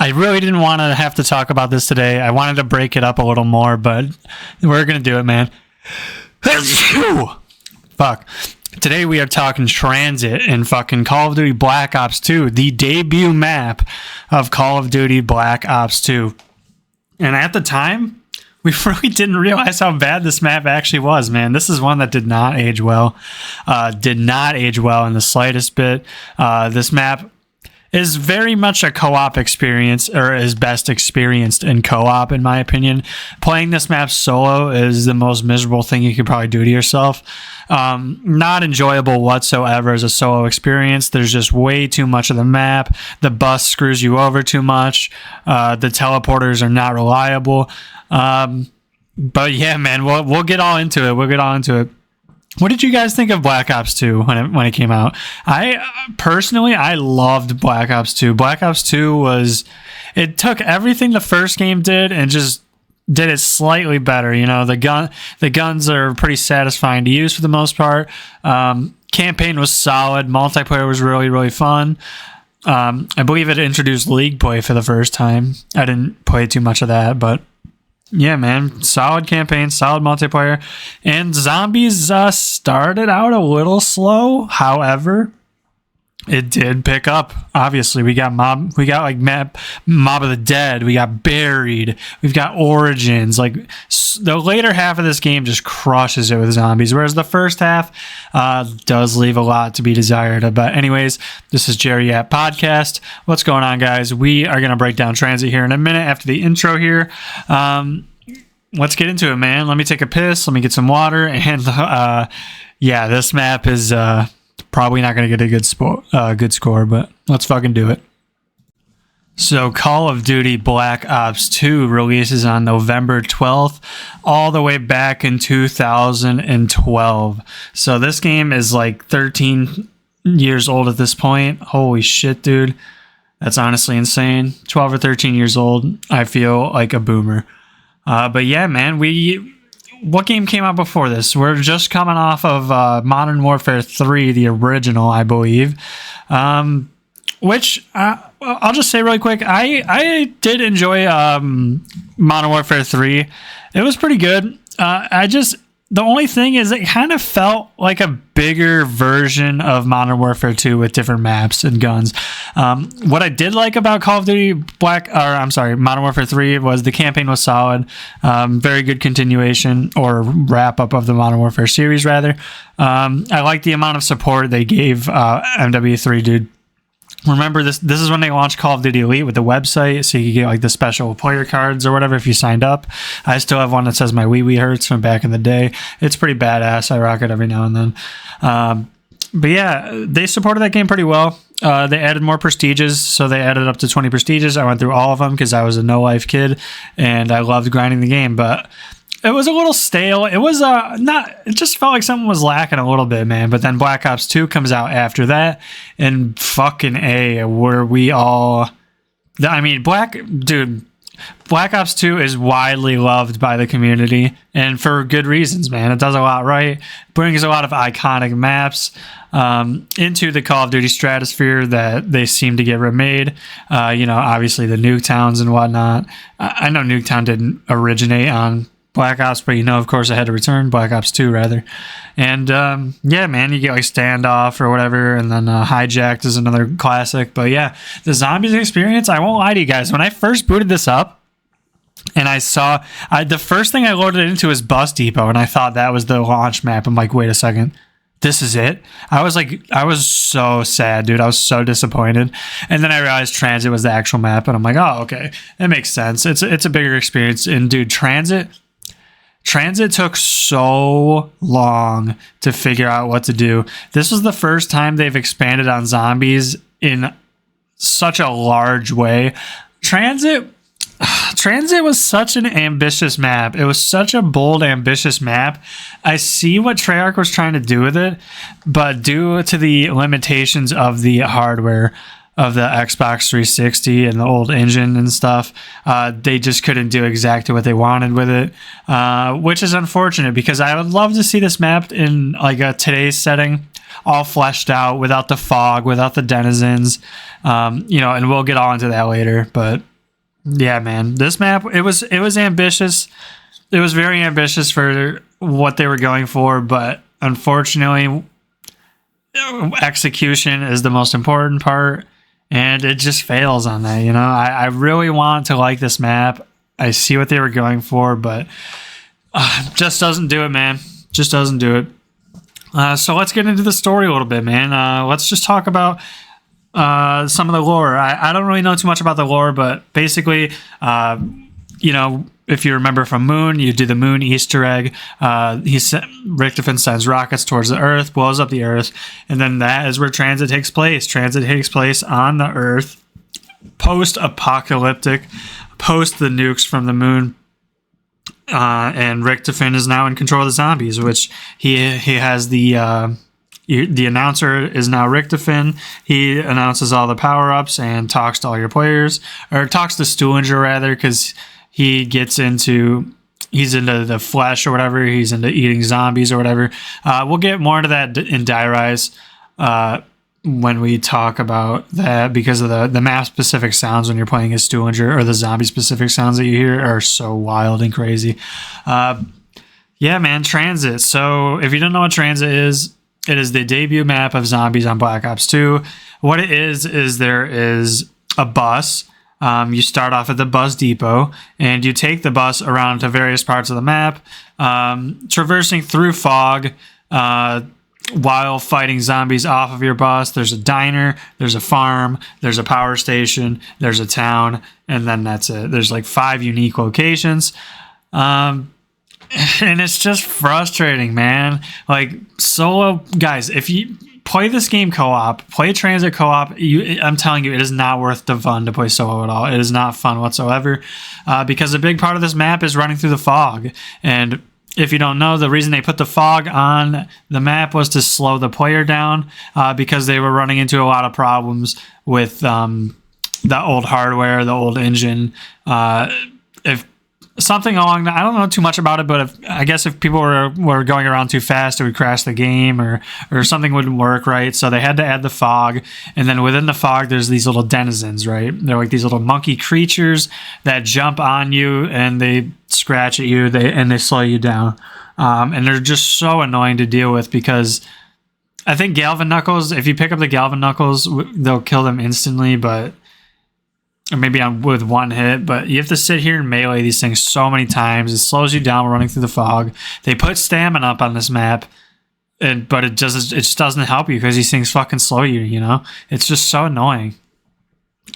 I really didn't want to have to talk about this today. I wanted to break it up a little more, but we're going to do it, man. Fuck. Today we are talking TranZit in fucking Call of Duty Black Ops 2, the debut map of Call of Duty Black Ops 2. And at the time, we really didn't realize how bad this map actually was, man. This is one that did not age well. Did not age well in the slightest bit. This map is very much a co-op experience, or is best experienced in co-op, in my opinion. Playing this map solo is the most miserable thing you could probably do to yourself. Not enjoyable whatsoever as a solo experience. There's just way too much of the map. The bus screws you over too much. The teleporters are not reliable. But yeah, man, we'll get all into it. We'll get all into it. What did you guys think of Black Ops 2 when it came out? Personally, I loved Black Ops 2. Black Ops 2 it took everything the first game did and just did it slightly better. You know, the guns are pretty satisfying to use for the most part. Campaign was solid. Multiplayer was really, really fun. I believe it introduced League play for the first time. I didn't play too much of that, but yeah, man, solid campaign, solid multiplayer, and zombies started out a little slow. However, it did pick up. Obviously, we got Mob of the Dead, we got Buried, we've got Origins. Like, the later half of this game just crushes it with zombies, whereas the first half does leave a lot to be desired. But anyways, this is Jerry at Podcast. What's going on, guys? We are going to break down TranZit here in a minute after the intro here. Let's get into it, man. Let me take a piss, let me get some water, and yeah, this map is probably not going to get a good score, but let's fucking do it. So Call of Duty Black Ops 2 releases on November 12th, all the way back in 2012. So this game is like 13 years old at this point. Holy shit, dude. That's honestly insane. 12 or 13 years old. I feel like a boomer. But yeah, man, what game came out before this? We're just coming off of Modern Warfare 3, the original, I believe. Which I'll just say really quick, I did enjoy Modern Warfare 3. It was pretty good. The only thing is it kind of felt like a bigger version of Modern Warfare 2 with different maps and guns. What I did like about Call of Duty Modern Warfare 3 was the campaign was solid. Very good continuation or wrap up of the Modern Warfare series, rather. I like the amount of support they gave MW3, dude. Remember, this is when they launched Call of Duty Elite with the website, so you could get like the special player cards or whatever if you signed up. I still have one that says my wee hurts from back in the day. It's pretty badass. I rock it every now and then. But yeah, they supported that game pretty well. They added more prestiges, so they added up to 20 prestiges. I went through all of them because I was a no-life kid, and I loved grinding the game, but it was a little stale. It was it just felt like something was lacking a little bit, man. But then Black Ops 2 comes out after that, and fucking A, were we all... I mean, Black Ops 2 is widely loved by the community, and for good reasons, man. It does a lot right. Brings a lot of iconic maps into the Call of Duty stratosphere that they seem to get remade. Obviously the Nuketowns and whatnot. I know Nuketown didn't originate on Black Ops, but of course it had to return. Black Ops 2, rather. And yeah, man, you get like Standoff or whatever, and then Hijacked is another classic. But yeah, the zombies experience, I won't lie to you guys. When I first booted this up, and I saw, the first thing I loaded into was Bus Depot, and I thought that was the launch map. I'm like, wait a second. This is it? I was so sad, dude. I was so disappointed. And then I realized TranZit was the actual map, and I'm like, oh, okay. That makes sense. It's a bigger experience. And dude, TranZit took so long to figure out what to do. This was the first time they've expanded on zombies in such a large way. TranZit was such an ambitious map. It was such a bold, ambitious map. I see what Treyarch was trying to do with it, but due to the limitations of the hardware of the Xbox 360 and the old engine and stuff, they just couldn't do exactly what they wanted with it, which is unfortunate because I would love to see this map in like a today's setting, all fleshed out, without the fog, without the denizens, and we'll get all into that later. But Yeah, man. This map, it was ambitious. It was very ambitious for what they were going for, but unfortunately, execution is the most important part, and it just fails on that. I really want to like this map. I see what they were going for, but just doesn't do it, man. Just doesn't do it. So let's get into the story a little bit, man. Let's just talk about some of the lore. I don't really know too much about the lore, but basically, if you remember from Moon, you do the Moon Easter egg. Richtofen sends rockets towards the Earth, blows up the Earth, and then that is where TranZit takes place. TranZit takes place on the Earth, post-apocalyptic, post the nukes from the Moon. And Richtofen is now in control of the zombies, which he has the announcer is now Richtofen. He announces all the power-ups and talks to all your players, or talks to Stuhlinger rather, because he's into the flesh or whatever. He's into eating zombies or whatever. We'll get more into that in Die Rise when we talk about that, because of the map-specific sounds when you're playing as Stuhlinger, or the zombie-specific sounds that you hear are so wild and crazy. Yeah, man, TranZit. So if you don't know what TranZit is, it is the debut map of zombies on Black Ops 2. What it is there is a bus. You start off at the bus depot, and you take the bus around to various parts of the map, traversing through fog while fighting zombies off of your bus. There's a diner, there's a farm, there's a power station, there's a town, and then that's it. There's like 5 unique locations. And it's just frustrating, man. Like, solo guys, if you play this game co-op, play TranZit co-op, I'm telling you, it is not worth the fun to play solo at all. It is not fun whatsoever, because a big part of this map is running through the fog. And if you don't know, the reason they put the fog on the map was to slow the player down, because they were running into a lot of problems with the old hardware, the old engine. If something along that, I don't know too much about it, but I guess if people were going around too fast, it would crash the game, or something wouldn't work right. So they had to add the fog, and then within the fog, there's these little denizens, right? They're like these little monkey creatures that jump on you and they scratch at you, they slow you down, and they're just so annoying to deal with, because I think Galvin Knuckles, if you pick up the Galvin Knuckles, they'll kill them instantly, or maybe with one hit, but you have to sit here and melee these things so many times. It slows you down running through the fog. They put stamina up on this map, but it just doesn't help you, because these things fucking slow you, It's just so annoying.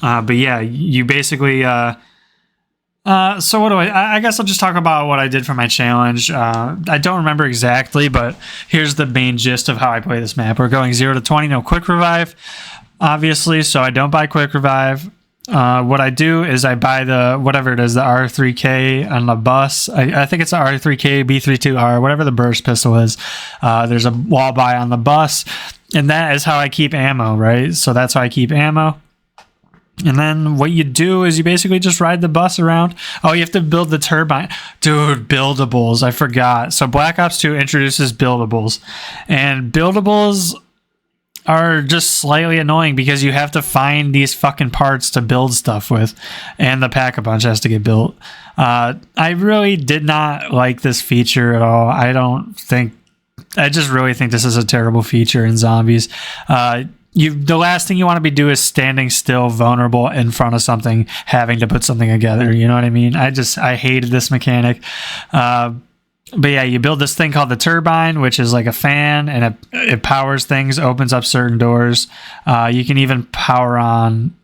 But yeah, you basically... so what do I guess I'll just talk about what I did for my challenge. I don't remember exactly, but here's the main gist of how I play this map. We're going 0 to 20, no quick revive, obviously, so I don't buy quick revive. What I do is I buy the R3K on the bus. I think it's the R3K B32R, whatever the burst pistol is. There's a wall buy on the bus, and that is how I keep ammo, right? So that's how I keep ammo. And then what you do is you basically just ride the bus around. Oh, you have to build the turbine. Dude, buildables. I forgot. So Black Ops 2 introduces buildables, and buildables are just slightly annoying, because you have to find these fucking parts to build stuff with, and the Pack-a-Punch has to get built. I really did not like this feature at all. I just really think this is a terrible feature in zombies. The last thing you want to be doing is standing still, vulnerable in front of something, having to put something together. You know what I mean? I hated this mechanic. But yeah, you build this thing called the turbine, which is like a fan, and it powers things, opens up certain doors. You can even power on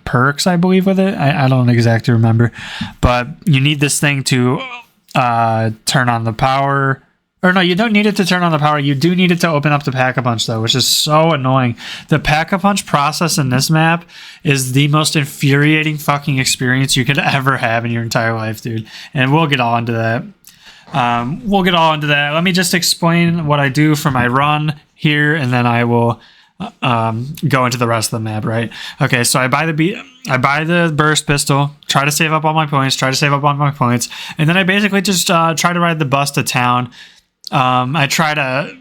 perks, I believe, with it. I don't exactly remember. But you need this thing to turn on the power. Or no, you don't need it to turn on the power. You do need it to open up the Pack-a-Punch, though, which is so annoying. The Pack-a-Punch process in this map is the most infuriating fucking experience you could ever have in your entire life, dude. And we'll get all into that. Let me just explain what I do for my run here, and then I will go into the rest of the map, right? Okay, so I buy the burst pistol, try to save up all my points, and then I basically just try to ride the bus to town. I try to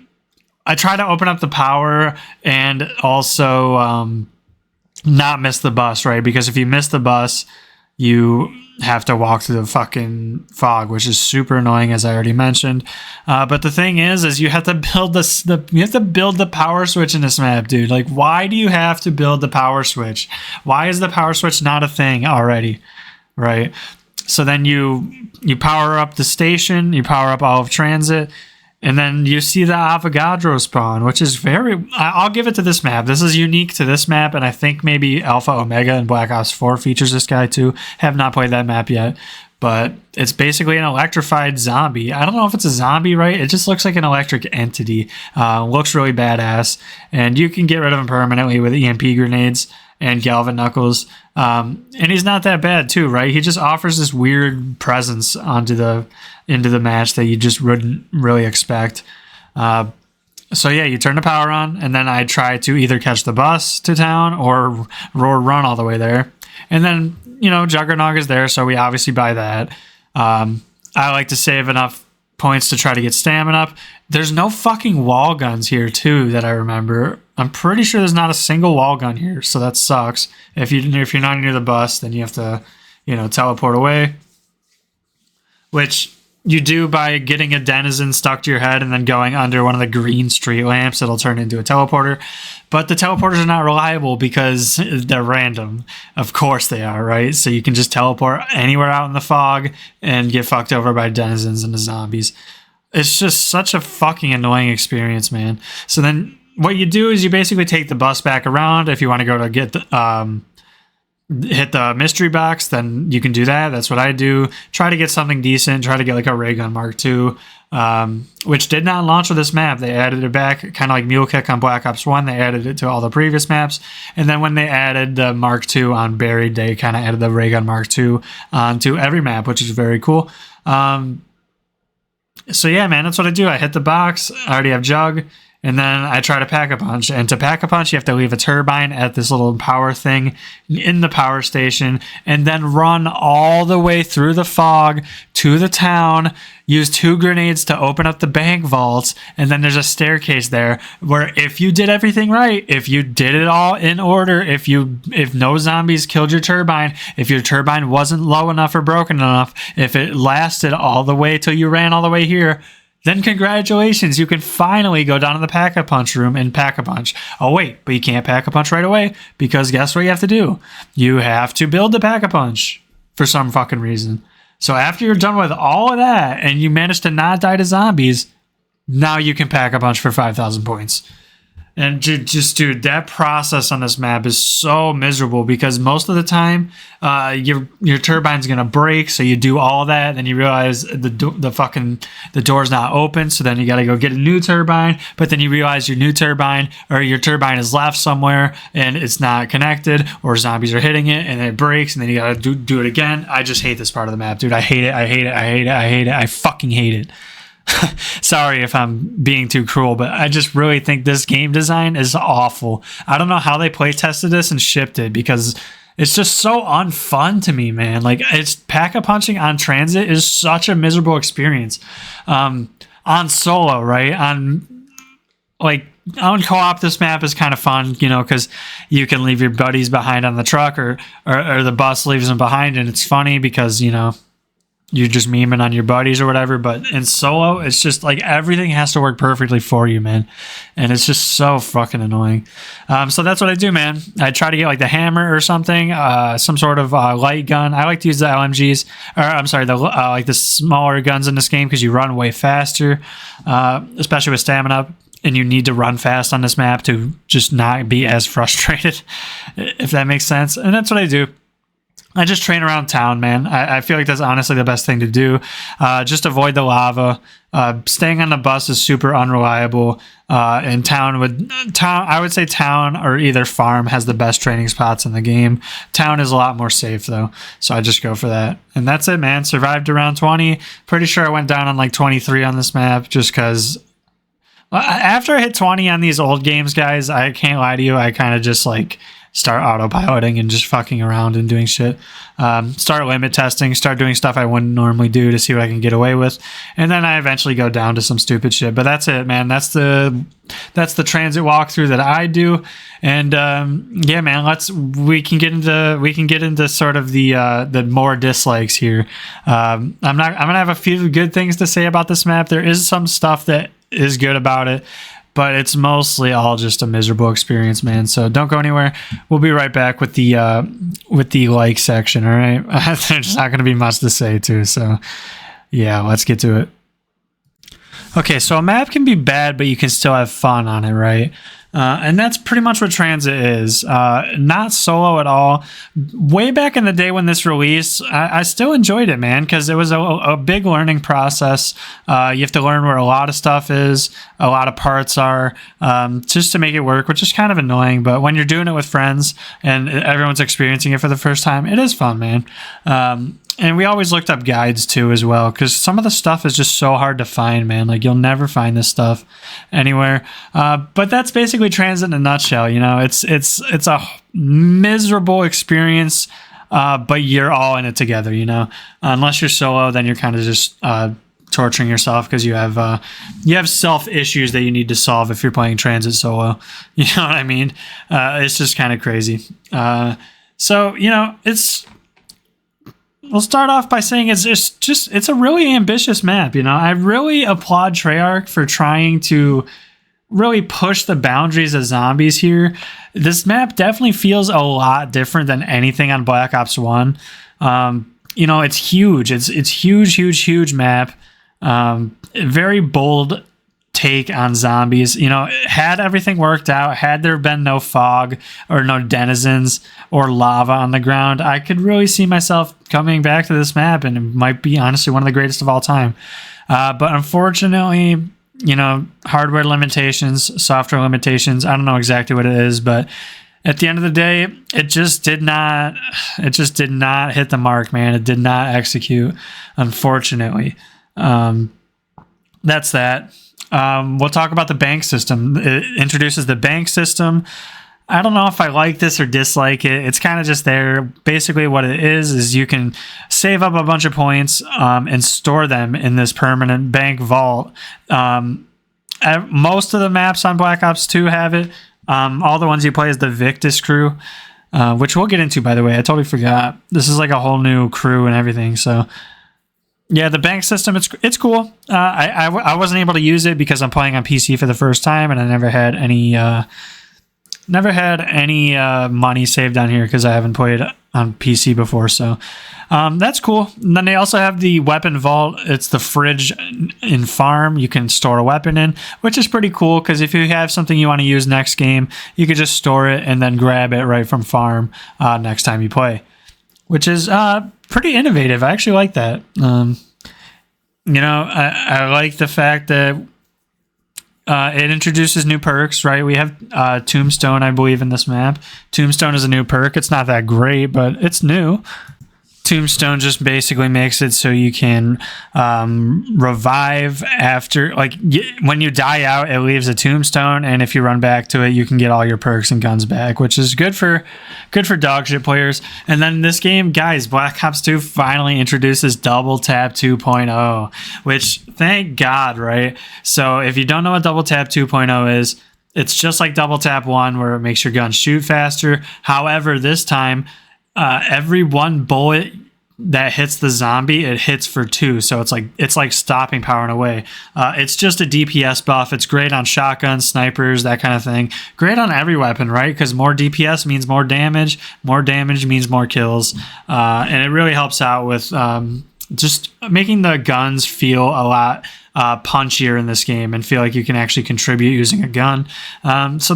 open up the power, and also not miss the bus, right? Because if you miss the bus, you have to walk through the fucking fog, which is super annoying, as I already mentioned. But the thing is you have to build the power switch in this map, dude. Like, why do you have to build the power switch? Why is the power switch not a thing already? Right. So then you power up the station, you power up all of TranZit, and then you see the Avogadro spawn, which is I'll give it to this map. This is unique to this map, and I think maybe Alpha Omega and Black Ops 4 features this guy too. Have not played that map yet, but it's basically an electrified zombie. I don't know if it's a zombie, right? It just looks like an electric entity. Looks really badass, and you can get rid of him permanently with EMP grenades and Galvin Knuckles. And he's not that bad too, right? He just offers this weird presence into the match that you just wouldn't really expect. So yeah, you turn the power on, and then I try to either catch the bus to town or run all the way there. And then, Juggernog is there, so we obviously buy that. I like to save enough points to try to get stamina up. There's no fucking wall guns here too that I remember. I'm pretty sure there's not a single wall gun here, so that sucks. If you're not near the bus, then you have to, teleport away, which you do by getting a denizen stuck to your head and then going under one of the green street lamps. It'll turn into a teleporter, but the teleporters are not reliable because they're random. Of course they are, right? So you can just teleport anywhere out in the fog and get fucked over by denizens and the zombies. It's just such a fucking annoying experience, man. So then what you do is you basically take the bus back around. If you want to go to get hit the mystery box, then you can do that. That's what I do. Try to get something decent. Try to get like a ray gun Mark II, which did not launch with this map. They added it back, kind of like Mule Kick on Black Ops 1. They added it to all the previous maps. And then when they added the Mark II on Buried, they kind of added the ray gun Mark II onto every map, which is very cool. So yeah, man, that's what I do. I hit the box. I already have Jug. And then I try to pack a punch. And to pack a punch, you have to leave a turbine at this little power thing in the power station and then run all the way through the fog to the town, use 2 grenades to open up the bank vaults, and then there's a staircase there where if you did everything right, if you did it all in order, if no zombies killed your turbine, if your turbine wasn't low enough or broken enough, if it lasted all the way till you ran all the way here, then congratulations, you can finally go down to the Pack-a-Punch room and pack a punch. Oh wait, but you can't pack a punch right away because guess what you have to do? You have to build the Pack-a-Punch for some fucking reason. So after you're done with all of that and you manage to not die to zombies, now you can pack a punch for 5,000 points. And dude, that process on this map is so miserable because most of the time, your turbine's gonna break. So you do all that, then you realize the door's not open. So then you gotta go get a new turbine. But then you realize your turbine is left somewhere and it's not connected, or zombies are hitting it and it breaks, and then you gotta do it again. I just hate this part of the map, dude. I hate it. I fucking hate it. Sorry if I'm being too cruel, but I just really think this game design is awful. I don't know how they play tested this and shipped it because it's just so unfun to me, man. Like, it's pack-a-punching on TranZit is such a miserable experience. On solo, right? On co-op, this map is kind of fun, because you can leave your buddies behind on the truck or the bus leaves them behind, and it's funny because, you're just memeing on your buddies or whatever. But in solo, it's just like everything has to work perfectly for you, man. And it's just so fucking annoying. So that's what I do, man. I try to get like the hammer or something, some sort of light gun. I like to use the LMGs, or I'm sorry, like the smaller guns in this game because you run way faster, especially with stamina up. And you need to run fast on this map to just not be as frustrated, if that makes sense. And that's what I do. I just train around town, man. I feel like that's honestly the best thing to do. Just avoid the lava. Staying on the bus is super unreliable. And I would say town or either farm has the best training spots in the game. Town is a lot more safe though, so I just go for that. And that's it, man. Survived around 20. Pretty sure I went down on like 23 on this map, just because. After I hit 20 on these old games, guys, I can't lie to you. I kind of just like start autopiloting and just fucking around and doing shit. Start limit testing, start doing stuff I wouldn't normally do to see what I can get away with, and then I eventually go down to some stupid shit. But that's it, man. That's the TranZit walkthrough that I do, and yeah, man. We can get into sort of the more dislikes here. I'm gonna have a few good things to say about this map. There is some stuff that is good about it, but it's mostly all just a miserable experience, man. So don't go anywhere. We'll be right back with the like section. All right, there's not going to be much to say too. So yeah, let's get to it. Okay, so a map can be bad, but you can still have fun on it, right? And that's pretty much what TranZit is. Not solo at all. Way back in the day when this released, I still enjoyed it, man, because it was a big learning process. You have to learn where a lot of stuff is, a lot of parts are, just to make it work, which is kind of annoying. But when you're doing it with friends and everyone's experiencing it for the first time, it is fun, man. And we always looked up guides too as well, because some of the stuff is just so hard to find, man. Like, you'll never find this stuff anywhere. But that's basically TranZit in a nutshell. You know, it's a miserable experience, but you're all in it together. You know, unless you're solo, then you're kind of just torturing yourself because you have self issues that you need to solve if you're playing TranZit solo. You know what I mean? It's just kind of crazy. So you know, we'll start off by saying it's a really ambitious map. You know, I really applaud Treyarch for trying to really push the boundaries of zombies here. This map definitely feels a lot different than anything on Black Ops 1. You know, it's huge. It's huge map. Very bold take on zombies. You know, had everything worked out, had there been no fog or no denizens or lava on the ground, I could really see myself coming back to this map, and it might be honestly one of the greatest of all time. But unfortunately, you know, hardware limitations, software limitations, I don't know exactly what it is, but at the end of the day, it just did not hit the mark, man. It did not execute, unfortunately. That's that. We'll talk about the bank system. It introduces the bank system. I don't know if I like this or dislike it. It's kind of just there. Basically, what it is you can save up a bunch of points and store them in this permanent bank vault. Most of the maps on Black Ops 2 have it. All the ones you play is the Victus crew, which we'll get into, by the way. I totally forgot. This is like a whole new crew and everything, so... Yeah, the bank system, it's cool. I wasn't able to use it because I'm playing on PC for the first time, and I never had any money saved on here because I haven't played on PC before. So that's cool. And then they also have the weapon vault. It's the fridge in farm. You can store a weapon in, which is pretty cool because if you have something you want to use next game, you could just store it and then grab it right from farm next time you play, which is pretty innovative. I actually like that. You know, I like the fact that it introduces new perks, right? We have Tombstone, I believe, in this map. Tombstone is a new perk. It's not that great, but it's new. Tombstone just basically makes it so you can revive after, like, when you die out, it leaves a tombstone, and if you run back to it, you can get all your perks and guns back, which is good for dogshit players. And then this game, guys, Black Ops 2 finally introduces Double Tap 2.0, which, thank God, right? So if you don't know what Double Tap 2.0 is, it's just like Double Tap 1, where it makes your gun shoot faster. However, this time, every one bullet that hits the zombie, it hits for 2, so it's like stopping power in a way. It's just a DPS buff. It's great on shotguns, snipers, that kind of thing. Great on every weapon, right? Because more DPS means more damage means more kills, and it really helps out with just making the guns feel a lot punchier in this game and feel like you can actually contribute using a gun. So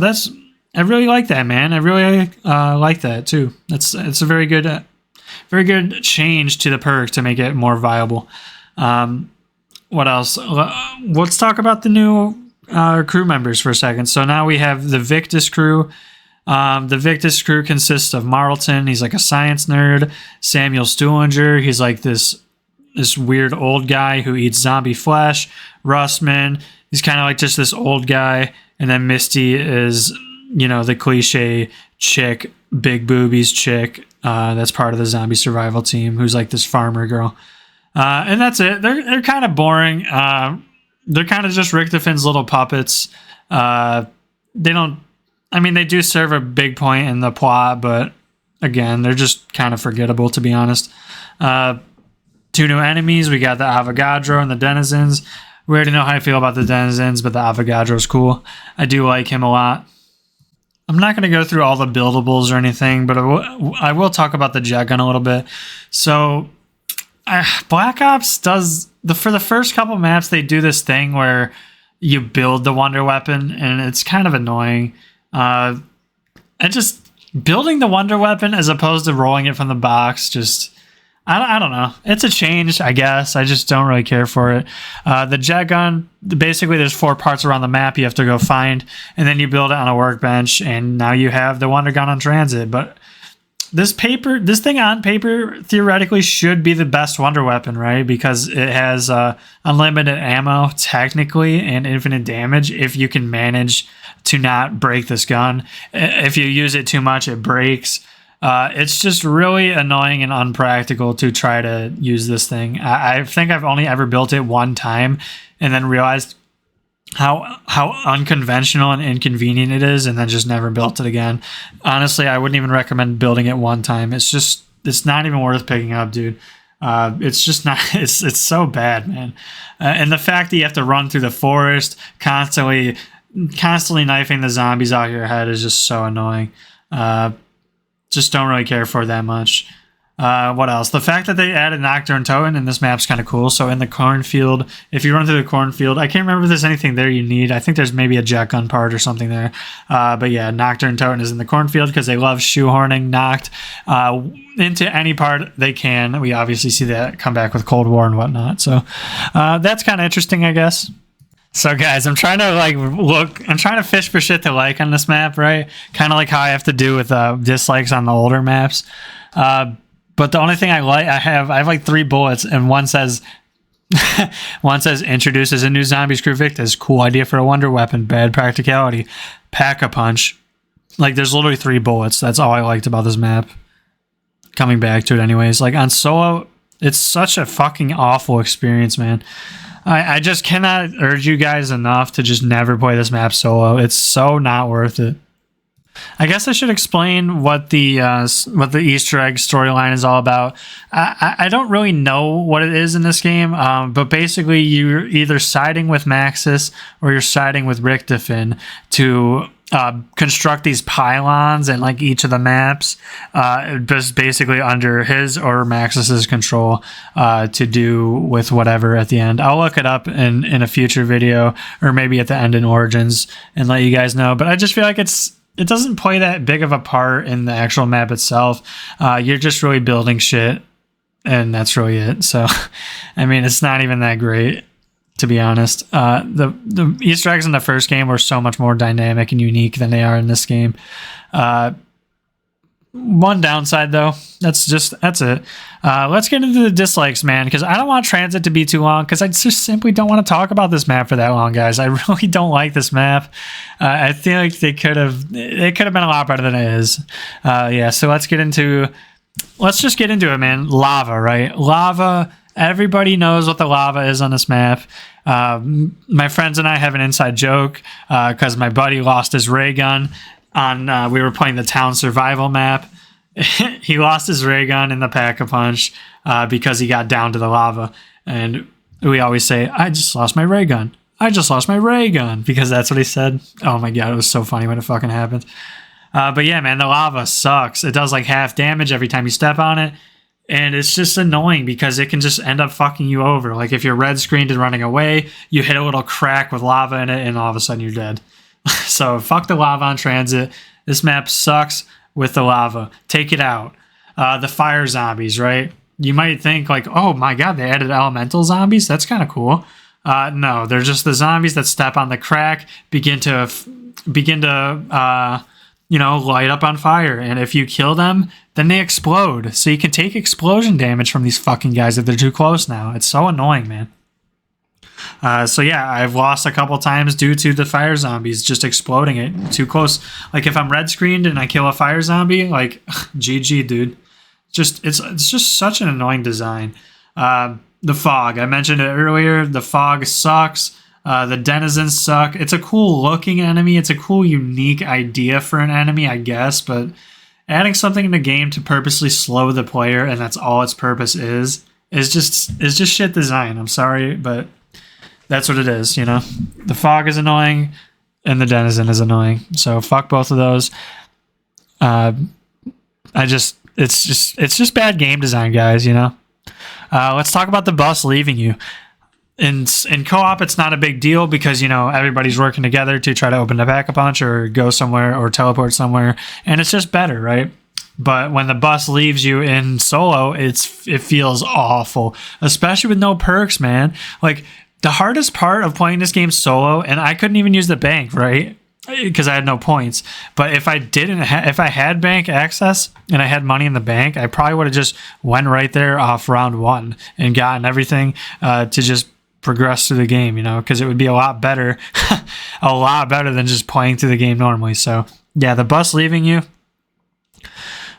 I really like that, man. I really like that too. It's a very good change to the perk to make it more viable. What else? Let's talk about the new crew members for a second. So now we have the Victus crew. The Victus crew consists of Marlton. He's like a science nerd. Samuel Stuhlinger. He's like this weird old guy who eats zombie flesh. Russman. He's kind of like just this old guy. And then Misty is, you know, the cliche chick big boobies chick that's part of the zombie survival team, who's like this farmer girl. And that's it. They're kind of boring. They're kind of just Richtofin's little puppets. They don't... I mean, they do serve a big point in the plot, but again, they're just kind of forgettable, to be honest. 2 new enemies. We got the Avogadro and the Denizens. We already know how I feel about the Denizens, but the Avogadro's cool. I do like him a lot. I'm not going to go through all the buildables or anything, but I will talk about the jet gun a little bit. So, Black Ops does... For the first couple maps, they do this thing where you build the wonder weapon, and it's kind of annoying. Building the wonder weapon as opposed to rolling it from the box, just... I don't know. It's a change, I guess. I just don't really care for it. The jet gun, basically there's 4 parts around the map you have to go find, and then you build it on a workbench, and now you have the wonder gun on TranZit. But this thing on paper theoretically should be the best wonder weapon, right? Because it has unlimited ammo, technically, and infinite damage if you can manage to not break this gun. If you use it too much, it breaks. It's just really annoying and unpractical to try to use this thing. I think I've only ever built it one time and then realized how unconventional and inconvenient it is, and then just never built it again. Honestly, I wouldn't even recommend building it one time. It's not even worth picking up, dude. It's just not, it's so bad, man. And the fact that you have to run through the forest, constantly knifing the zombies out of your head is just so annoying. Just don't really care for it that much. What else? The fact that they added Nocturne Totem in this map's kind of cool. So in the cornfield, if you run through the cornfield, I can't remember if there's anything there you need. I think there's maybe a jet gun part or something there. But yeah, Nocturne Totem is in the cornfield because they love shoehorning Noct into any part they can. We obviously see that come back with Cold War and whatnot. So that's kind of interesting, I guess. So guys, I'm trying to fish for shit to like on this map, right? Kind of like how I have to do with dislikes on the older maps. But the only thing I have like 3 bullets, and one says introduces a new zombies crew Victus. Cool idea for a wonder weapon. Bad practicality. Pack-a-punch. Like there's literally 3 bullets. That's all I liked about this map. Coming back to it anyways. Like on solo, it's such a fucking awful experience, man. I just cannot urge you guys enough to just never play this map solo. It's so not worth it. I guess I should explain what the Easter egg storyline is all about. I don't really know what it is in this game, but basically you're either siding with Maxis or you're siding with Richtofin to construct these pylons in like each of the maps, just basically under his or Maxis's control to do with whatever at the end. I'll look it up in a future video, or maybe at the end in Origins, and let you guys know. But I just feel like it doesn't play that big of a part in the actual map itself. You're just really building shit, and that's really it. So, I mean, it's not even that great, to be honest. The Easter eggs in the first game were so much more dynamic and unique than they are in this game. One downside, though, that's it. Let's get into the dislikes, man, because I don't want TranZit to be too long, because I just simply don't want to talk about this map for that long, guys. I really don't like this map. I feel like it could have been a lot better than it is. Yeah, so let's just get into it, man. Lava, right? Lava. Everybody knows what the lava is on this map. My friends and I have an inside joke because my buddy lost his ray gun on. We were playing the town survival map. He lost his ray gun in the pack-a-punch because he got down to the lava, and we always say, "I just lost my ray gun. I just lost my ray gun," because that's what he said. Oh my god, it was so funny when it fucking happened. But yeah, man, the lava sucks. It does like half damage every time you step on it. And it's just annoying because it can just end up fucking you over. Like if you're red screened and running away, you hit a little crack with lava in it and all of a sudden you're dead. So fuck the lava on TranZit. This map sucks with the lava. Take it out. The fire zombies, right? You might think like, oh my god, they added elemental zombies? That's kind of cool. No, they're just the zombies that step on the crack, begin to light up on fire. And if you kill them, then they explode. So you can take explosion damage from these fucking guys if they're too close now. It's so annoying, man. So yeah, I've lost a couple times due to the fire zombies just exploding it too close. Like if I'm red screened and I kill a fire zombie, like GG, dude. It's just such an annoying design. The fog, I mentioned it earlier. The fog sucks. The denizens suck. It's a cool looking enemy. It's a cool, unique idea for an enemy, I guess. But adding something in the game to purposely slow the player, and that's all its purpose is just shit design. I'm sorry, but that's what it is. You know, the fog is annoying, and the denizen is annoying. So fuck both of those. It's just bad game design, guys. You know. Let's talk about the bus leaving you. In co-op, it's not a big deal because, you know, everybody's working together to try to open the pack-a-punch or go somewhere or teleport somewhere, and it's just better, right? But when the bus leaves you in solo, it feels awful, especially with no perks, man. Like, the hardest part of playing this game solo, and I couldn't even use the bank, right? Because I had no points. But if I had bank access and I had money in the bank, I probably would have just went right there off round 1 and gotten everything to just progress through the game, you know, because it would be a lot better, a lot better than just playing through the game normally. So yeah, the bus leaving you,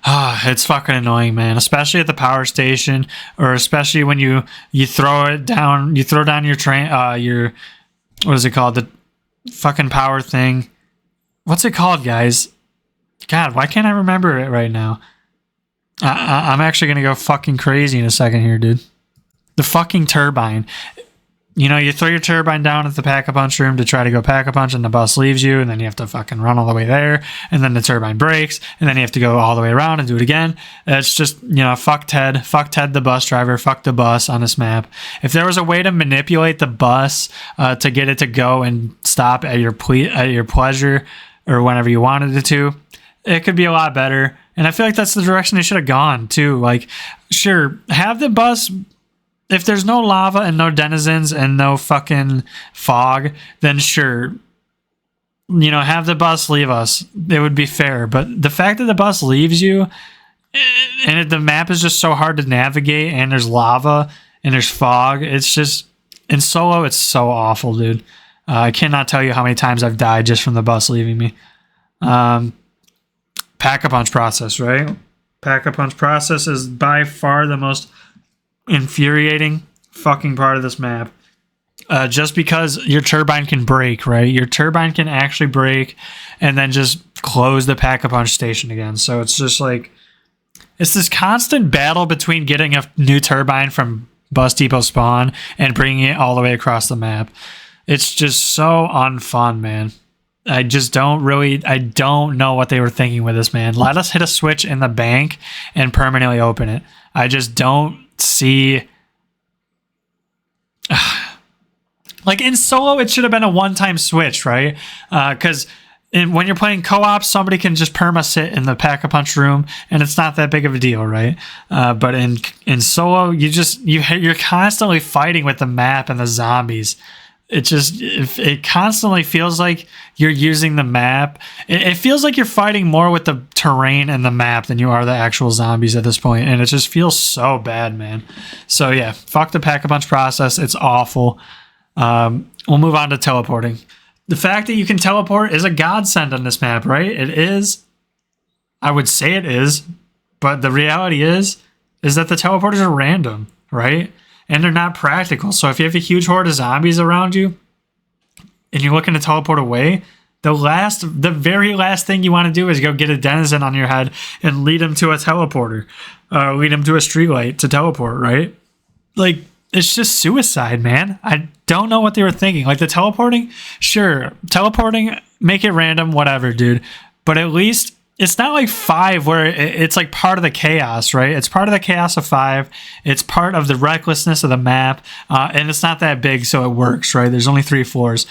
it's fucking annoying, man, especially at the power station, or especially when you throw it down, you throw down your train, your, what is it called? The fucking power thing. What's it called, guys? God, why can't I remember it right now? I'm actually going to go fucking crazy in a second here, dude. The fucking turbine. You know, you throw your turbine down at the pack-a-punch room to try to go pack-a-punch, and the bus leaves you, and then you have to fucking run all the way there, and then the turbine breaks, and then you have to go all the way around and do it again. It's just, you know, fuck Ted the bus driver, fuck the bus on this map. If there was a way to manipulate the bus to get it to go and stop at your pleasure or whenever you wanted it to, it could be a lot better. And I feel like that's the direction they should have gone too. Like, sure, have the bus. If there's no lava and no denizens and no fucking fog, then sure, you know, have the bus leave us. It would be fair. But the fact that the bus leaves you and the map is just so hard to navigate, and there's lava and there's fog, it's just, in solo, it's so awful, dude. I cannot tell you how many times I've died just from the bus leaving me. Pack-a-punch process, right? Pack-a-punch process is by far the most infuriating fucking part of this map. Just because your turbine can break, right? Your turbine can actually break and then just close the pack-a-punch station again. So it's just like, it's this constant battle between getting a new turbine from bus depot spawn and bringing it all the way across the map. It's just so unfun, man. I don't know what they were thinking with this, man. Let us hit a switch in the bank and permanently open it. I just don't see, like, in solo it should have been a one-time switch, right? Because when you're playing co-op, somebody can just perma sit in the pack-a-punch room and it's not that big of a deal, right? But in solo, you're constantly fighting with the map and the zombies. It constantly feels like you're using the map. It feels like you're fighting more with the terrain and the map than you are the actual zombies at this point, and it just feels so bad, man. So yeah, fuck the pack-a-punch process. It's awful. We'll move on to teleporting. The fact that you can teleport is a godsend on this map, right? It is. I would say it is, but the reality is that the teleporters are random, right? And they're not practical. So if you have a huge horde of zombies around you and you're looking to teleport away, the very last thing you want to do is go get a denizen on your head and lead them to a teleporter. Lead them to a streetlight to teleport, right? Like, it's just suicide, man. I don't know what they were thinking. Like, the teleporting, sure. Teleporting, make it random, whatever, dude. But at least it's not like 5 where it's like part of the chaos, right? It's part of the chaos of 5. It's part of the recklessness of the map. And it's not that big, so it works, right? There's only 3 floors.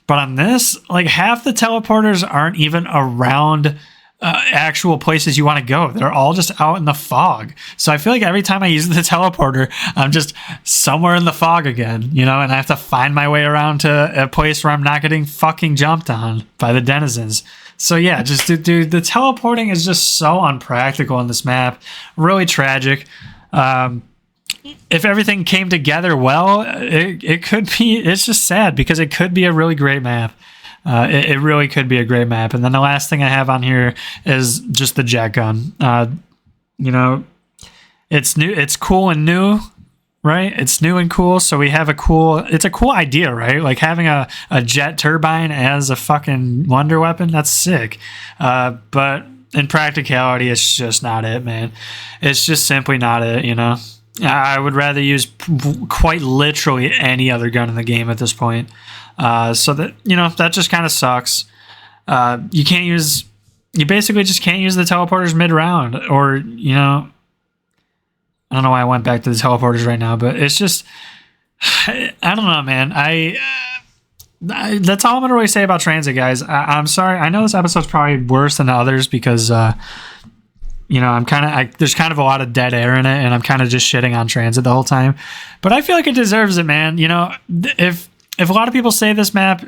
But on this, like, half the teleporters aren't even around actual places you want to go. They're all just out in the fog. So I feel like every time I use the teleporter, I'm just somewhere in the fog again, you know, and I have to find my way around to a place where I'm not getting fucking jumped on by the denizens. So yeah, just dude, the teleporting is just so unpractical in this map. Really tragic. if everything came together well, it could be. It's just sad because it could be a really great map. It really could be a great map. And then the last thing I have on here is just the jet gun. You know, it's new. It's cool and new, right? It's new and cool. So we have it's a cool idea, right? Like having a jet turbine as a fucking wonder weapon. That's sick. But in practicality, it's just not it, man. It's just simply not it, you know? I would rather use quite literally any other gun in the game at this point. So that, you know, that just kind of sucks. You basically just can't use the teleporters mid-round, or, you know, I don't know why I went back to the teleporters right now, but it's just, I don't know, man. That's all I'm going to really say about TranZit, guys. I'm sorry. I know this episode's probably worse than the others because, you know, there's kind of a lot of dead air in it, and I'm kind of just shitting on TranZit the whole time. But I feel like it deserves it, man. You know, if a lot of people say this map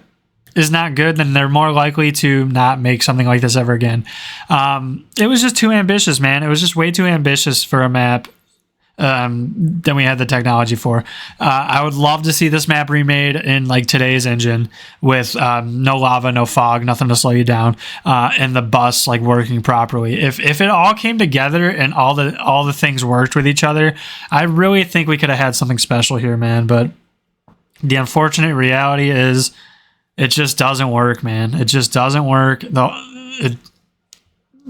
is not good, then they're more likely to not make something like this ever again. It was just too ambitious, man. It was just way too ambitious for a map than we had the technology for. I would love to see this map remade in like today's engine with no lava, no fog, nothing to slow you down, and the bus like working properly. If it all came together and all the things worked with each other, I really think we could have had something special here, man. But the unfortunate reality is it just doesn't work, man. It just doesn't work. The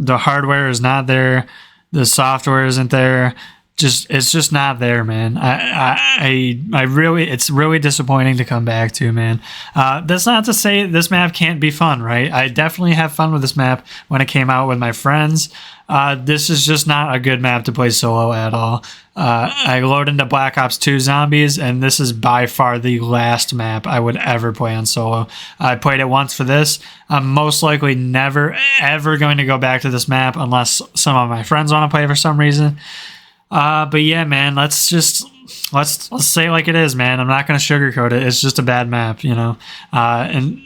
hardware is not there. The software isn't there. It's just not there, man. I really, it's really disappointing to come back to, man. That's not to say this map can't be fun, right? I definitely have fun with this map when it came out with my friends. This is just not a good map to play solo at all. I load into Black Ops 2 Zombies, and this is by far the last map I would ever play on solo. I played it once for this. I'm most likely never, ever going to go back to this map unless some of my friends want to play for some reason. But yeah, man, let's say it like it is, man. I'm not going to sugarcoat it. It's just a bad map, you know? And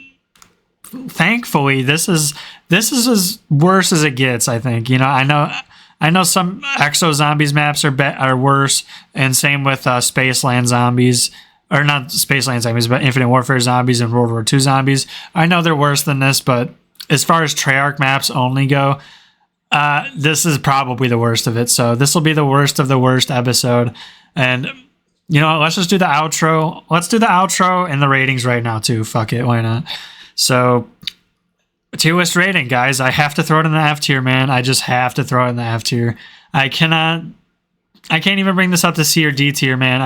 thankfully this is as worse as it gets, I think. You know, I know some Exo Zombies maps are worse, and same with Spaceland Zombies, or not Spaceland Zombies, but Infinite Warfare Zombies and World War II Zombies. I know they're worse than this, but as far as Treyarch maps only go, this is probably the worst of it. So this will be the worst of the worst episode. And, you know, let's just do the outro. Let's do the outro and the ratings right now, too. Fuck it. Why not? So, tier list rating, guys. I have to throw it in the F tier, man. I just have to throw it in the F tier. I can't even bring this up to C or D tier, man.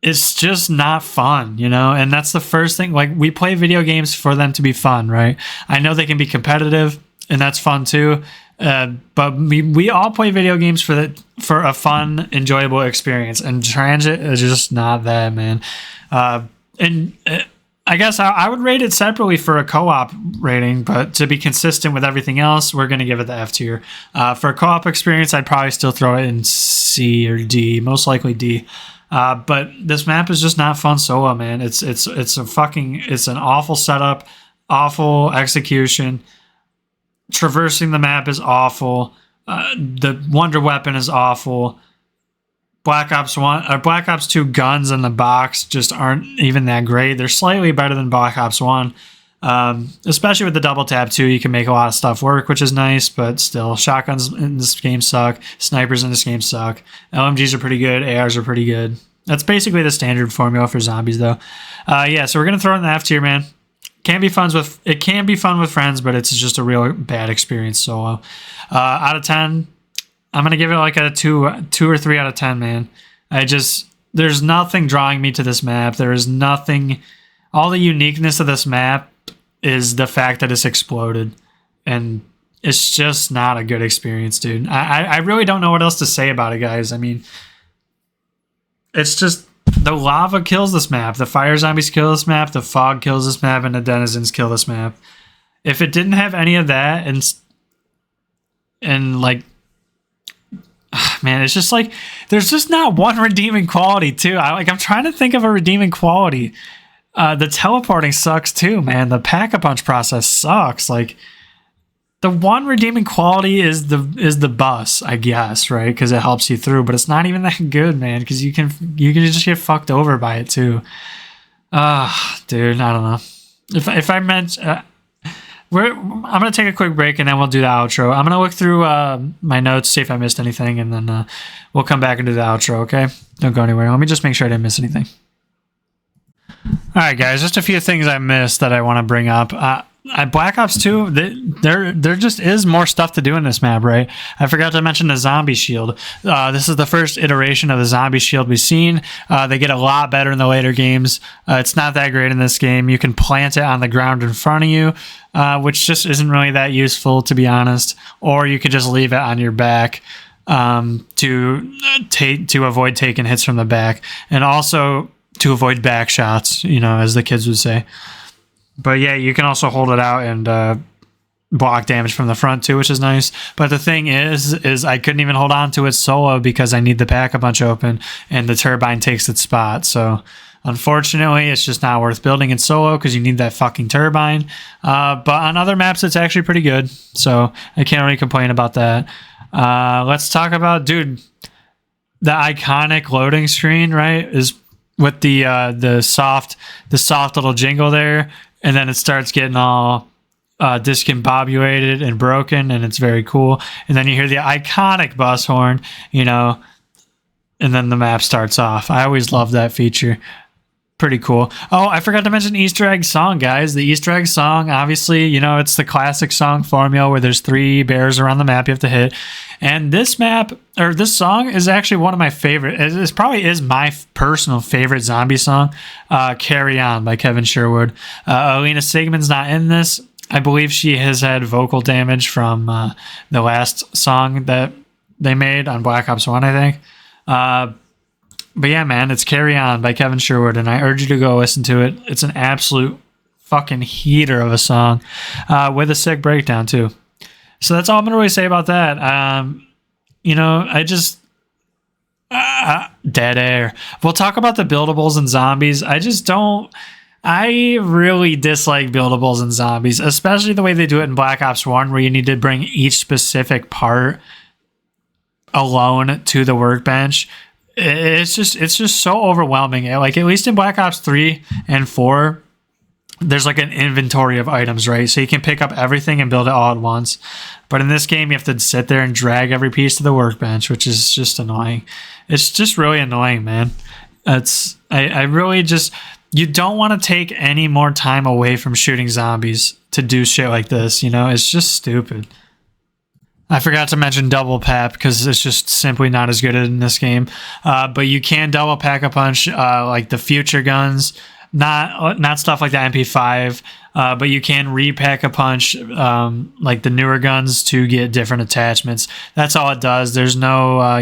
It's just not fun, you know? And that's the first thing. Like, we play video games for them to be fun, right? I know they can be competitive, and that's fun too. But we all play video games for a fun, enjoyable experience, and TranZit is just not that, man. And I guess I would rate it separately for a co-op rating, but to be consistent with everything else, we're going to give it the F tier. For a co-op experience, I'd probably still throw it in C or D, most likely D. But this map is just not fun solo, man. It's an awful setup, awful execution. Traversing the map is awful. The Wonder Weapon is awful. Black Ops 1 or Black Ops 2 guns in the box just aren't even that great. They're slightly better than Black Ops 1. Especially with the double tap too, you can make a lot of stuff work, which is nice, but still, shotguns in this game suck. Snipers in this game suck. LMGs are pretty good. ARs are pretty good. That's basically the standard formula for zombies, though. Yeah, so we're gonna throw it in the F tier, man. It can be fun with friends, but it's just a real bad experience solo. Out of 10, I'm gonna give it like a 2 or 3 out of 10, man. There's nothing drawing me to this map. There is nothing. All the uniqueness of this map is the fact that it's exploded, and it's just not a good experience, dude. I really don't know what else to say about it, guys. I mean, it's just the lava kills this map, the fire zombies kill this map, the fog kills this map, and the denizens kill this map. If it didn't have any of that, and like, man, it's just like there's just not one redeeming quality too. I'm trying to think of a redeeming quality. The teleporting sucks too, man. The pack-a-punch process sucks. Like, The one redeeming quality is the bus, I guess, right? Because it helps you through, but it's not even that good, man. Because you can just get fucked over by it too. Dude, I don't know. If I meant, I'm gonna take a quick break and then we'll do the outro. I'm gonna look through my notes, see if I missed anything, and then we'll come back and do the outro. Okay? Don't go anywhere. Let me just make sure I didn't miss anything. All right, guys. Just a few things I missed that I want to bring up. At Black Ops 2, there just is more stuff to do in this map, right? I forgot to mention the zombie shield. This is the first iteration of the zombie shield we've seen. They get a lot better in the later games. It's not that great in this game. You can plant it on the ground in front of you, which just isn't really that useful, to be honest. Or you could just leave it on your back to avoid taking hits from the back, and also to avoid back shots, as the kids would say. But yeah, you can also hold it out and block damage from the front too, which is nice. But the thing is I couldn't even hold on to it solo because I need the pack-a-punch open and the turbine takes its spot. So unfortunately, it's just not worth building it solo because you need that fucking turbine. But on other maps, it's actually pretty good. So I can't really complain about that. Let's talk about, dude, the iconic loading screen, right? Is with the soft little jingle there. And then it starts getting all discombobulated and broken, and it's very cool. And then you hear the iconic bus horn, and then the map starts off. I always love that feature. Pretty cool. Oh, I forgot to mention Easter egg song, guys. The Easter egg song, obviously, it's the classic song formula where there's 3 bears around the map you have to hit. And this song is actually one of my favorite. It probably is my personal favorite zombie song, Carry On by Kevin Sherwood. Alina Sigmund's not in this. I believe she has had vocal damage from the last song that they made on Black Ops 1, I think. But yeah, man, it's Carry On by Kevin Sherwood, and I urge you to go listen to it. It's an absolute fucking heater of a song with a sick breakdown, too. So that's all I'm going to really say about that. I just... dead air. We'll talk about the buildables and zombies. I really dislike buildables and zombies, especially the way they do it in Black Ops 1, where you need to bring each specific part alone to the workbench. It's just so overwhelming. Like, at least in Black Ops 3 and 4, there's like an inventory of items, right? So you can pick up everything and build it all at once. But in this game, you have to sit there and drag every piece to the workbench, which is just annoying. It's just really annoying, man. I really just... You don't want to take any more time away from shooting zombies to do shit like this, It's just stupid. I forgot to mention double pap because it's just simply not as good in this game. But you can double pack-a-punch like the future guns, not stuff like the MP5, but you can repack-a-punch like the newer guns to get different attachments. That's all it does. There's no,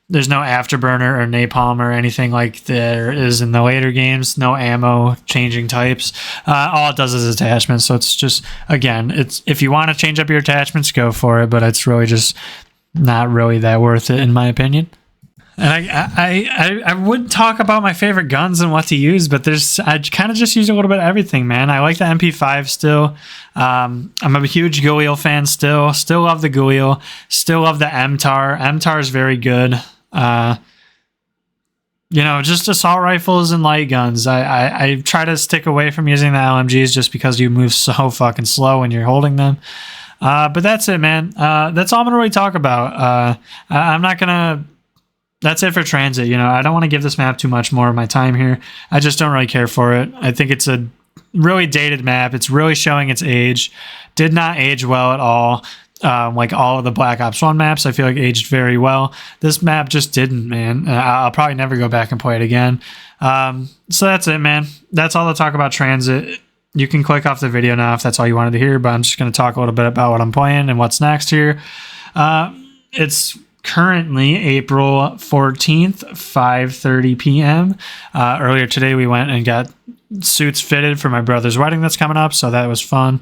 there's no afterburner or napalm or anything like there is in the later games. No ammo changing types. All it does is attachments. So it's just, again, if you want to change up your attachments, go for it. But it's really just not really that worth it, in my opinion. And I would talk about my favorite guns and what to use, but I kind of just use a little bit of everything, man. I like the MP5 still. I'm a huge Galil fan still. Still love the Galil. Still love the MTAR. MTAR is very good. Just assault rifles and light guns. I try to stick away from using the LMGs just because you move so fucking slow when you're holding them. But that's it, man. That's all I'm gonna really talk about. I'm not gonna... That's it for TranZit. I don't want to give this map too much more of my time here. I just don't really care for it. I think it's a really dated map. It's really showing its age. Did not age well at all. Like all of the Black Ops 1 maps, I feel like aged very well. This map just didn't, man. I'll probably never go back and play it again. So that's it, man. That's all to talk about TranZit. You can click off the video now if that's all you wanted to hear, but I'm just going to talk a little bit about what I'm playing and what's next here. It's currently April 14th, 5:30 p.m. Earlier today, we went and got suits fitted for my brother's wedding that's coming up, so that was fun.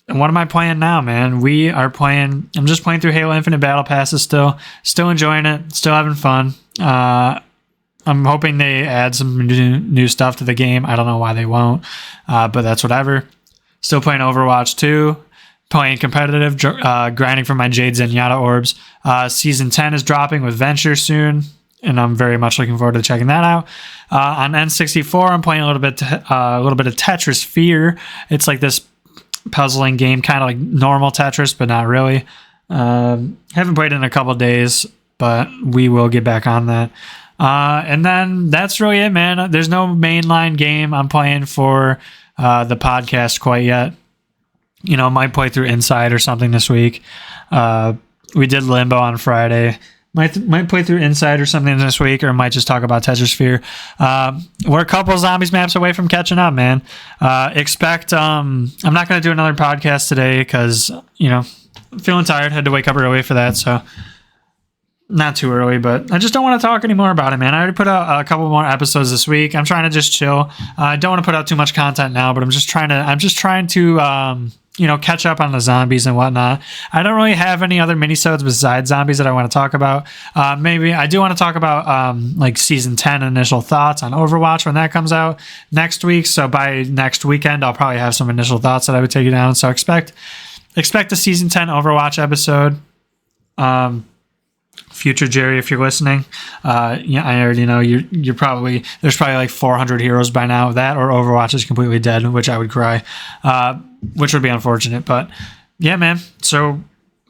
And what am I playing now, man? I'm just playing through Halo Infinite Battle Passes still enjoying it, still having fun. I'm hoping they add some new stuff to the game. I don't know why they won't, but that's whatever. Still playing Overwatch 2. Playing competitive, grinding for my Jade Zenyatta orbs. Season 10 is dropping with Venture soon, and I'm very much looking forward to checking that out. On N64, I'm playing a little bit of Tetris Fear. It's like this puzzling game, kind of like normal Tetris, but not really. Haven't played it in a couple of days, but we will get back on that. And then that's really it, man. There's no mainline game I'm playing for the podcast quite yet. You know, might play through Inside or something this week. We did Limbo on Friday. Might play through Inside or something this week, or might just talk about Tetris Sphere. We're a couple zombies maps away from catching up, man. Expect, I'm not going to do another podcast today because, you know, I'm feeling tired. Had to wake up early for that, so not too early, but I just don't want to talk anymore about it, man. I already put out a couple more episodes this week. I'm trying to just chill. I don't want to put out too much content now, but I'm just trying to you know, catch up on the zombies and whatnot. I don't really have any other minisodes besides zombies that I want to talk about. Maybe I do want to talk about like season 10 initial thoughts on Overwatch when that comes out next week. So by next weekend, I'll probably have some initial thoughts that I would take you down. So expect a season 10 Overwatch episode. Future Jerry, if you're listening, yeah, I already know you're probably, there's probably like 400 heroes by now. That or Overwatch is completely dead, which I would cry, which would be unfortunate. But yeah, man. So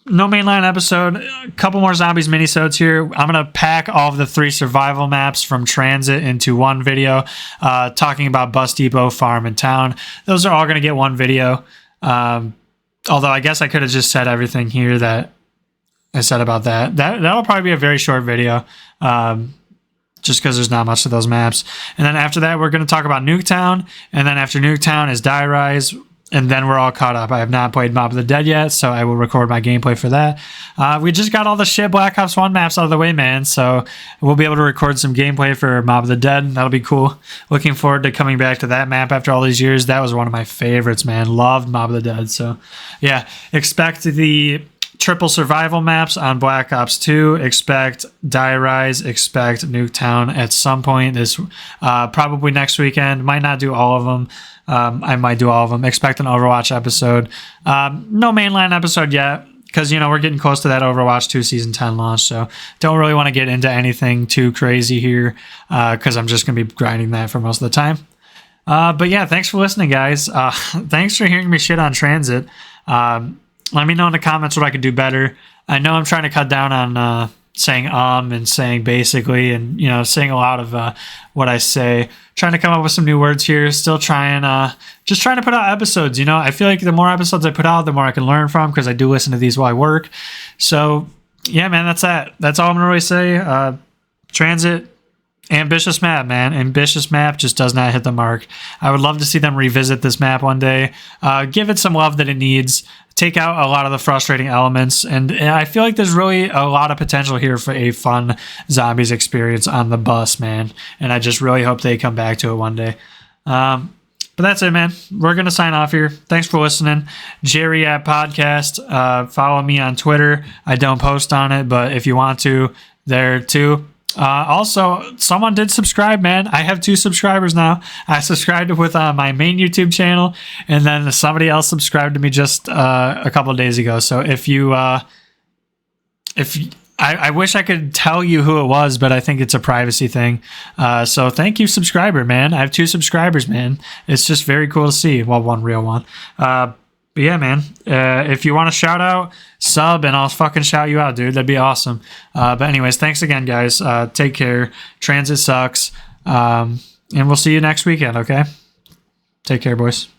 no mainline episode. A couple more zombies minisodes here. I'm gonna pack all of the 3 survival maps from TranZit into one video, talking about Bus Depot, Farm, and Town. Those are all gonna get one video. Although I guess I could have just said everything here that I said about that. That'll probably be a very short video, just because there's not much to those maps. And then after that, we're going to talk about Nuketown. And then after Nuketown is Die Rise. And then we're all caught up. I have not played Mob of the Dead yet, so I will record my gameplay for that. We just got all the shit Black Ops 1 maps out of the way, man. So we'll be able to record some gameplay for Mob of the Dead. That'll be cool. Looking forward to coming back to that map after all these years. That was one of my favorites, man. Loved Mob of the Dead. So yeah, expect the triple survival maps on Black Ops 2. Expect Die Rise. Expect Nuketown at some point this, probably next weekend. Might not do all of them. I might do all of them. Expect an Overwatch episode. No mainline episode yet, because, you know, we're getting close to that Overwatch 2 Season 10 launch, so don't really want to get into anything too crazy here, because I'm just going to be grinding that for most of the time. But yeah, thanks for listening, guys. Thanks for hearing me shit on TranZit. Let me know in the comments what I could do better. I know I'm trying to cut down on saying and saying basically, and, you know, saying a lot of what I say. Trying to come up with some new words here. Still trying, just trying to put out episodes. You know, I feel like the more episodes I put out, the more I can learn from, because I do listen to these while I work. So yeah, man, that's that. That's all I'm gonna really say. TranZit. Ambitious map, man. Ambitious map just does not hit the mark. I would love to see them revisit this map one day. Give it some love that it needs. Take out a lot of the frustrating elements. And I feel like there's really a lot of potential here for a fun zombies experience on the bus, man. And I just really hope they come back to it one day. But that's it, man. We're going to sign off here. Thanks for listening. Jerry at Podcast. Follow me on Twitter. I don't post on it, but if you want to, there too. Also, someone did subscribe, man. I have 2 subscribers now. I subscribed with my main YouTube channel, and then somebody else subscribed to me just a couple of days ago. So I wish I could tell you who it was, but I think it's a privacy thing. So thank you, subscriber, man. I have 2 subscribers, man. It's just very cool to see. Well, one real one. But yeah, man, if you want to shout out, sub, and I'll fucking shout you out, dude. That'd be awesome. But anyways, thanks again, guys. Take care. TranZit sucks. And we'll see you next weekend, okay? Take care, boys.